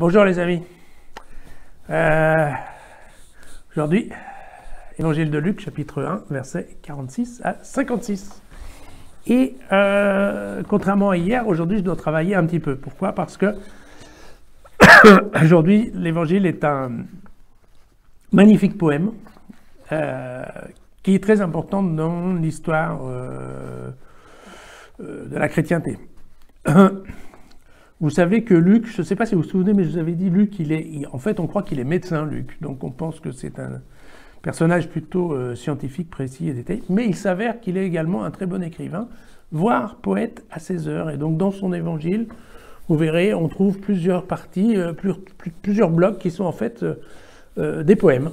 Bonjour les amis. Aujourd'hui, Évangile de Luc, chapitre 1, versets 46 à 56. Et contrairement à hier, aujourd'hui je dois travailler un petit peu. Pourquoi? Parce que aujourd'hui, l'Évangile est un magnifique poème qui est très important dans l'histoire de la chrétienté. Vous savez que Luc, je ne sais pas si vous vous souvenez, mais je vous avais dit, Luc, en fait, on croit qu'il est médecin, Luc. Donc, on pense que c'est un personnage plutôt scientifique, précis et détaillé. Mais il s'avère qu'il est également un très bon écrivain, voire poète à ses heures. Et donc, dans son évangile, vous verrez, on trouve plusieurs parties, plusieurs blocs qui sont en fait des poèmes.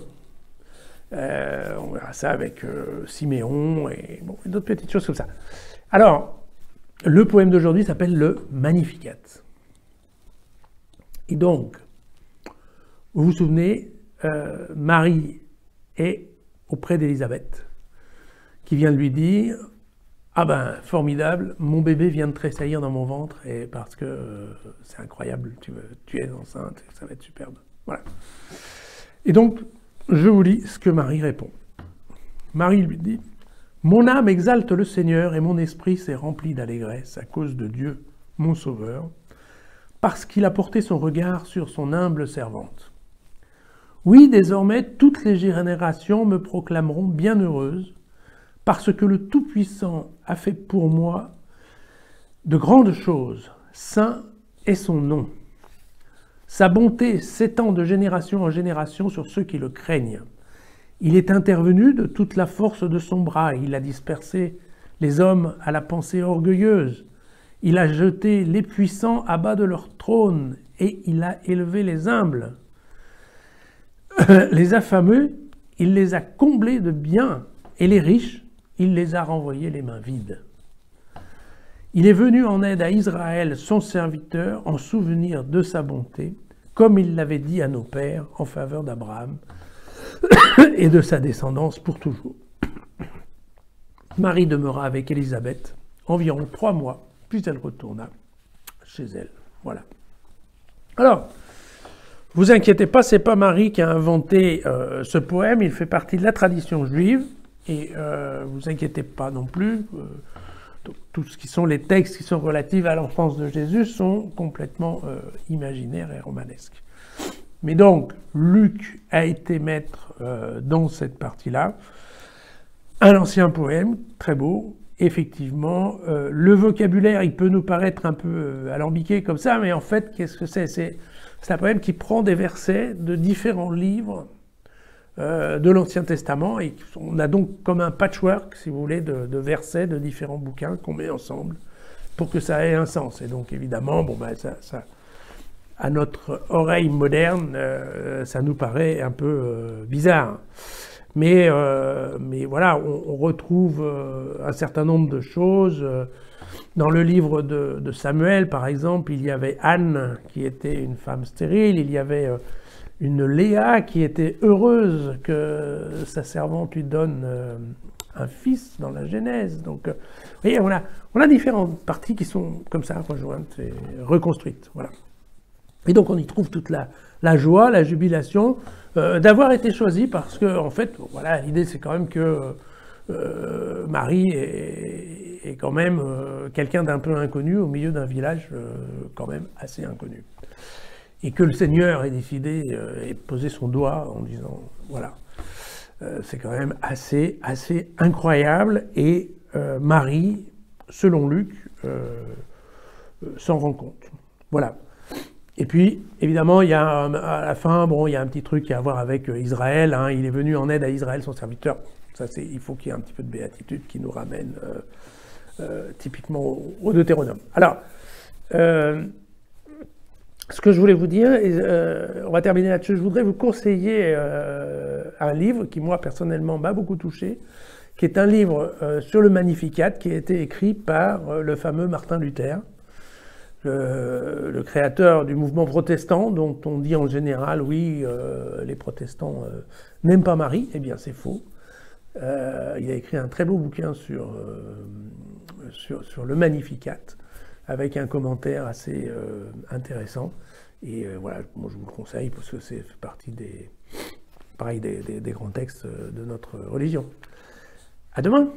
On verra ça avec Siméon et d'autres petites choses comme ça. Alors, le poème d'aujourd'hui s'appelle le Magnificat. Et donc, vous vous souvenez, Marie est auprès d'Élisabeth, qui vient de lui dire « Ah ben, formidable, mon bébé vient de tressaillir dans mon ventre, et parce que c'est incroyable, tu es enceinte, ça va être superbe. » Voilà. Et donc, je vous lis ce que Marie répond. Marie lui dit « Mon âme exalte le Seigneur, et mon esprit s'est rempli d'allégresse à cause de Dieu, mon Sauveur, parce qu'il a porté son regard sur son humble servante. Oui, désormais, toutes les générations me proclameront bienheureuse, parce que le Tout-Puissant a fait pour moi de grandes choses, saint est son nom. Sa bonté s'étend de génération en génération sur ceux qui le craignent. Il est intervenu de toute la force de son bras, il a dispersé les hommes à la pensée orgueilleuse. Il a jeté les puissants à bas de leur trône et il a élevé les humbles. Les affameux, il les a comblés de biens et les riches, il les a renvoyés les mains vides. Il est venu en aide à Israël, son serviteur, en souvenir de sa bonté, comme il l'avait dit à nos pères en faveur d'Abraham et de sa descendance pour toujours. Marie demeura avec Élisabeth environ 3 mois, puis elle retourna chez elle. Voilà. Alors, vous inquiétez pas, c'est pas Marie qui a inventé ce poème, il fait partie de la tradition juive, et vous inquiétez pas non plus, tout ce qui sont les textes qui sont relatifs à l'enfance de Jésus sont complètement imaginaires et romanesques. Mais donc, Luc a été maître dans cette partie-là, un ancien poème, très beau. Effectivement, le vocabulaire, il peut nous paraître un peu alambiqué comme ça, mais en fait, qu'est-ce que c'est? C'est un poème qui prend des versets de différents livres de l'Ancien Testament, et on a donc comme un patchwork, si vous voulez, de versets de différents bouquins qu'on met ensemble pour que ça ait un sens. Et donc, évidemment, ça, à notre oreille moderne, ça nous paraît un peu bizarre. Mais voilà, on retrouve un certain nombre de choses. Dans le livre de Samuel, par exemple, il y avait Anne, qui était une femme stérile. Il y avait une Léa qui était heureuse que sa servante lui donne un fils dans la Genèse. Donc, vous voyez, on a différentes parties qui sont comme ça, rejointes et reconstruites. Voilà. Et donc, on y trouve toute la joie, la jubilation d'avoir été choisi, parce que, en fait, voilà, l'idée c'est quand même que Marie est quand même quelqu'un d'un peu inconnu au milieu d'un village quand même assez inconnu. Et que le Seigneur ait décidé et posé son doigt en disant, voilà, c'est quand même assez incroyable. Et Marie, selon Luc, s'en rend compte. Voilà. Et puis, évidemment, il y a à la fin, il y a un petit truc qui a à voir avec Israël. Hein, il est venu en aide à Israël, son serviteur. Ça, il faut qu'il y ait un petit peu de béatitude qui nous ramène typiquement au Deutéronome. Alors, ce que je voulais vous dire, on va terminer là-dessus, je voudrais vous conseiller un livre qui, moi, personnellement, m'a beaucoup touché, qui est un livre sur le Magnificat, qui a été écrit par le fameux Martin Luther, le créateur du mouvement protestant, dont on dit en général, oui, les protestants n'aiment pas Marie. Eh bien, c'est faux. Il a écrit un très beau bouquin sur le Magnificat, avec un commentaire assez intéressant. Et voilà, moi je vous le conseille parce que c'est fait partie des, pareil, des grands textes de notre religion. À demain!